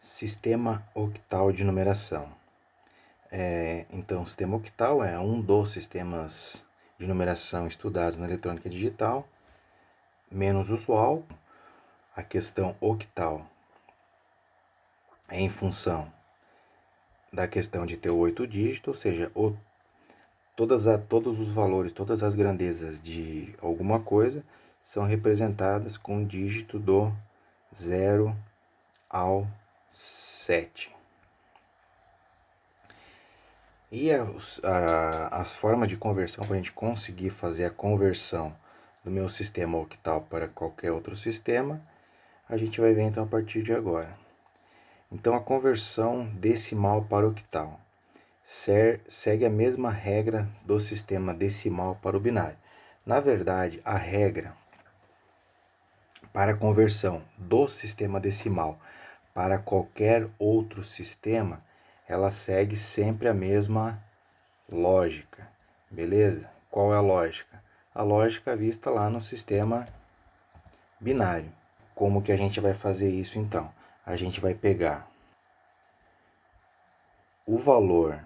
Sistema octal de numeração. Então, o sistema octal é um dos sistemas de numeração estudados na eletrônica digital, menos usual. A questão octal é em função da questão de ter 8 dígitos, ou seja, todos os valores, todas as grandezas de alguma coisa são representadas com o dígito do 0 ao 7. E as formas de conversão, para a gente conseguir fazer a conversão do meu sistema octal para qualquer outro sistema, a gente vai ver então a partir de agora. Então, a conversão decimal para octal segue a mesma regra do sistema decimal para o binário. Na verdade, a regra para a conversão do sistema decimal para qualquer outro sistema, ela segue sempre a mesma lógica, beleza? Qual é a lógica? A lógica vista lá no sistema binário. Como que a gente vai fazer isso então? A gente vai pegar o valor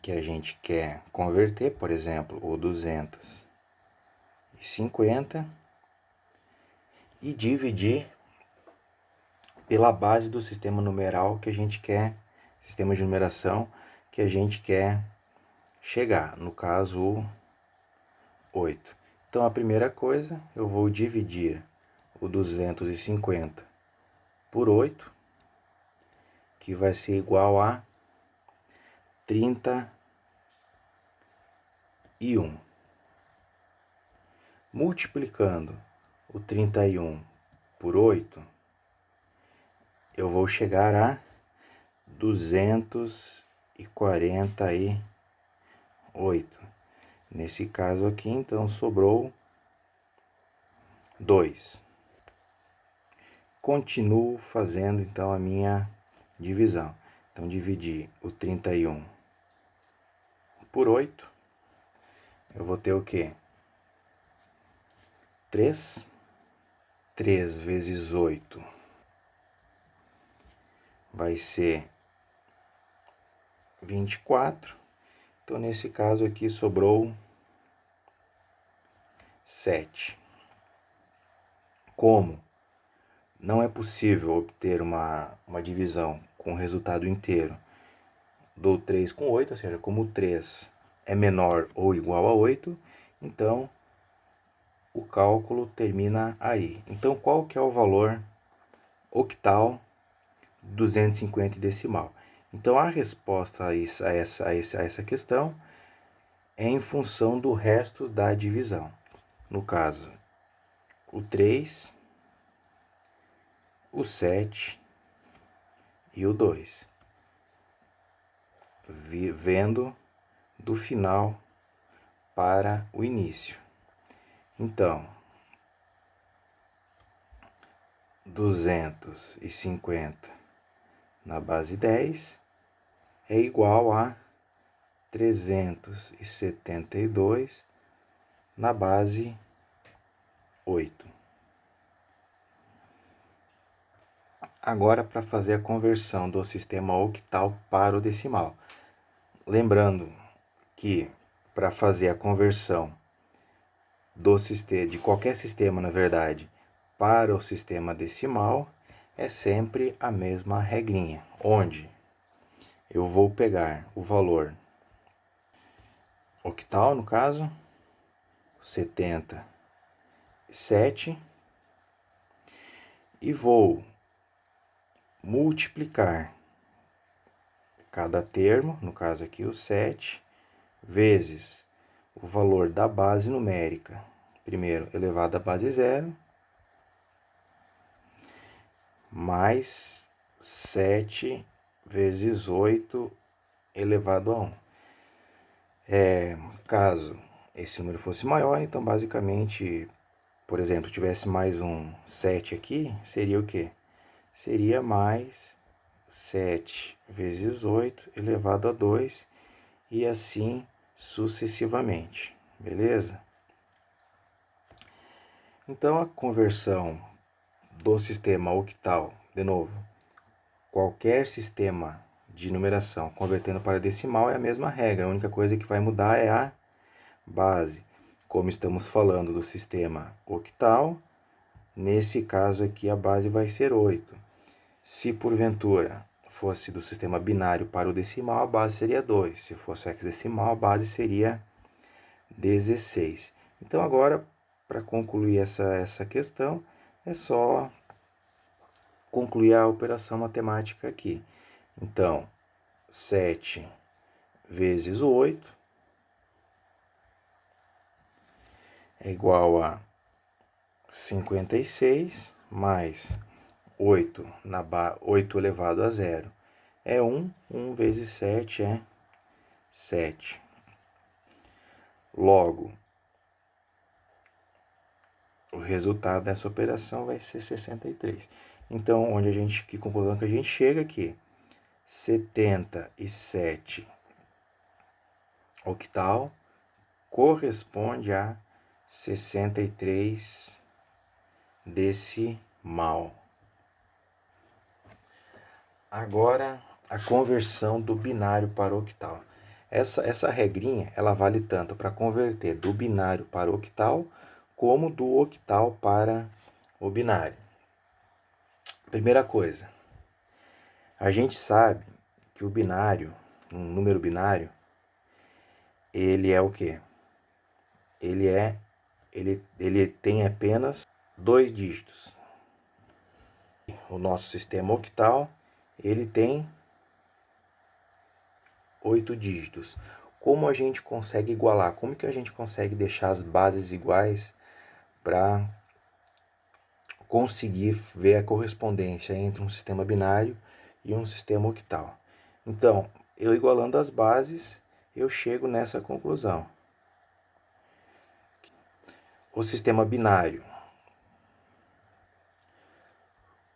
que a gente quer converter, por exemplo, o 250, e dividir pela base do sistema numeral que a gente quer, sistema de numeração que a gente quer chegar, no caso o 8. Então a primeira coisa, eu vou dividir o 250 por 8, que vai ser igual a 31. Multiplicando o 31 por 8, eu vou chegar a 248. Nesse caso aqui, então, sobrou 2. Continuo fazendo, então, a minha divisão. Então, dividi o 31 por 8. Eu vou ter o quê? 3. 3 vezes 8 vai ser 24. Então, nesse caso aqui, sobrou 7. Como não é possível obter uma divisão com resultado inteiro do 3 com 8, ou seja, como o 3 é menor ou igual a 8, então o cálculo termina aí. Então, qual que é o valor octal 250 em decimal? Então, a resposta a essa questão é em função do resto da divisão. No caso, o 3, o 7 e o 2. Vendo do final para o início. Então, 250 na base 10 é igual a 372 na base 8. Agora, para fazer a conversão do sistema octal para o decimal. Lembrando que para fazer a conversão de qualquer sistema, na verdade, para o sistema decimal, é sempre a mesma regrinha, onde eu vou pegar o valor octal, no caso, 77, e vou multiplicar cada termo, no caso aqui o 7, vezes o valor da base numérica, primeiro elevado à base 0, mais 7 vezes 8 elevado a 1. Caso esse número fosse maior, então basicamente, por exemplo, tivesse mais um 7 aqui, seria o quê? Seria mais 7 vezes 8 elevado a 2 e assim sucessivamente, beleza? Então, a conversão do sistema octal, de novo, qualquer sistema de numeração convertendo para decimal é a mesma regra. A única coisa que vai mudar é a base. Como estamos falando do sistema octal, nesse caso aqui a base vai ser 8. Se porventura fosse do sistema binário para o decimal, a base seria 2. Se fosse hexadecimal, a base seria 16. Então agora, para concluir essa questão, é só concluir a operação matemática aqui. Então, 7 vezes 8 é igual a 56, mais 8 elevado a 0 é 1. 1 vezes 7 é 7. Logo, o resultado dessa operação vai ser 63. Então, que conclusão que a gente chega aqui? 77 octal corresponde a 63 decimal. Agora, a conversão do binário para o octal. Essa regrinha, ela vale tanto para converter do binário para o octal, como do octal para o binário. Primeira coisa, a gente sabe que o binário, um número binário, ele é o quê? Ele tem apenas 2 dígitos. O nosso sistema octal, ele tem 8 dígitos. Como a gente consegue igualar? Como que a gente consegue deixar as bases iguais para conseguir ver a correspondência entre um sistema binário e um sistema octal? Então, eu igualando as bases, eu chego nessa conclusão. O sistema binário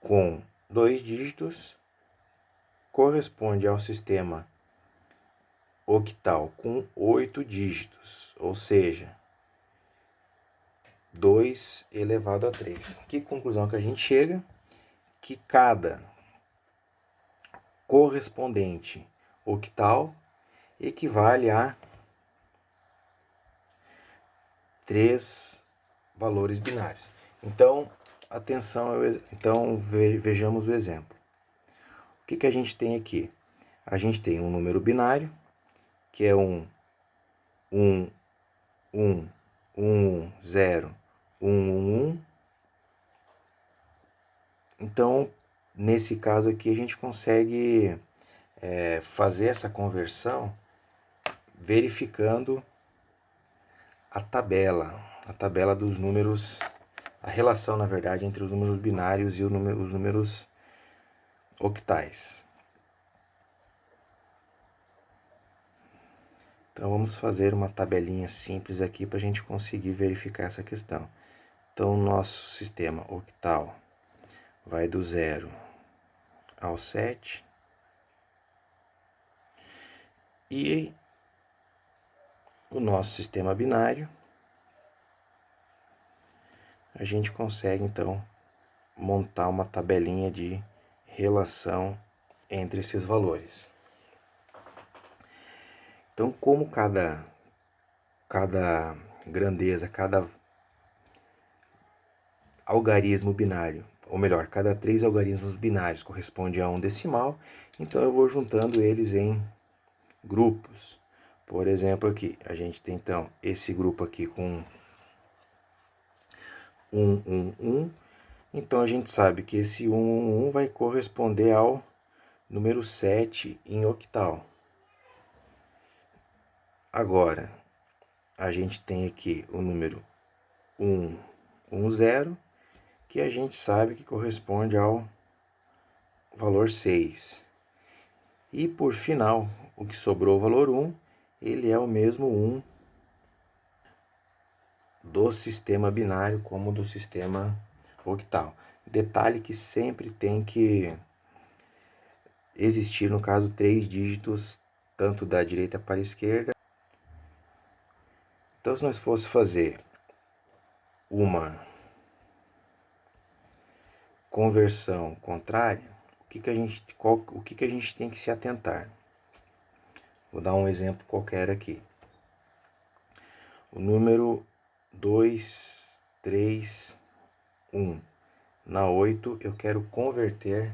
com 2 dígitos corresponde ao sistema octal com 8 dígitos, ou seja, 2 elevado a 3. Que conclusão que a gente chega? Que cada correspondente octal equivale a 3 valores binários. Então, atenção, vejamos o exemplo. O que a gente tem aqui? A gente tem um número binário, que é 1, 1, 1, 1, 0, 1, 1, 1. Então, nesse caso aqui, a gente consegue fazer essa conversão verificando a tabela dos números, a relação, na verdade, entre os números binários e os números octais. Então, vamos fazer uma tabelinha simples aqui para a gente conseguir verificar essa questão. Então, o nosso sistema octal vai do 0 ao 7. E o nosso sistema binário, a gente consegue, então, montar uma tabelinha de relação entre esses valores. Então, como cada grandeza, cada algarismo binário, ou melhor, cada 3 algarismos binários corresponde a um decimal, então eu vou juntando eles em grupos. Por exemplo, aqui, a gente tem, então, esse grupo aqui com 1, 1, 1. Então, a gente sabe que esse 1, 1, 1 vai corresponder ao número 7 em octal. Agora, a gente tem aqui o número 1, 1, 0, que a gente sabe que corresponde ao valor 6. E, por final, o que sobrou, o valor 1, ele é o mesmo 1 do sistema binário como do sistema octal. Detalhe que sempre tem que existir, no caso, 3 dígitos, tanto da direita para a esquerda. Então, se nós fosse fazer uma conversão contrária, o o que a gente tem que se atentar. Vou dar um exemplo qualquer aqui. O número 2, 3, 1. Na 8 eu quero converter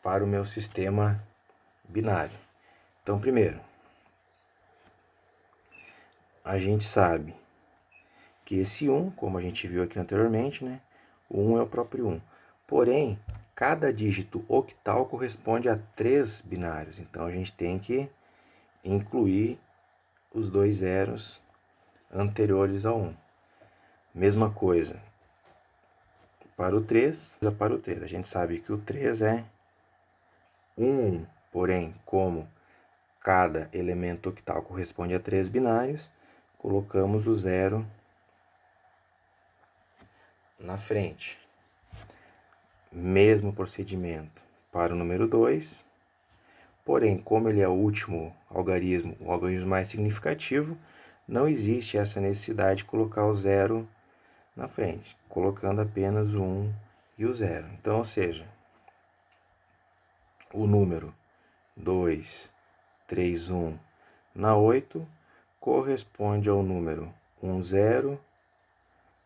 para o meu sistema binário. Então, primeiro, a gente sabe que esse 1, como a gente viu aqui anteriormente, né? O 1 é o próprio 1. Porém, cada dígito octal corresponde a 3 binários. Então, a gente tem que incluir os 2 zeros anteriores ao 1. Mesma coisa para o 3. A gente sabe que o 3 é 1, porém, como cada elemento octal corresponde a 3 binários, colocamos o 0 na frente. Mesmo procedimento para o número 2, porém, como ele é o último algarismo, o algarismo mais significativo, não existe essa necessidade de colocar o 0 na frente, colocando apenas o 1 e o 0. Então, ou seja, o número 2, 3, 1 na 8 corresponde ao número 1, 0,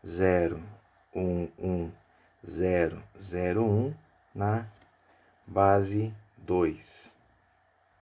0, 1, 1, 0, 0, 1 na base 2.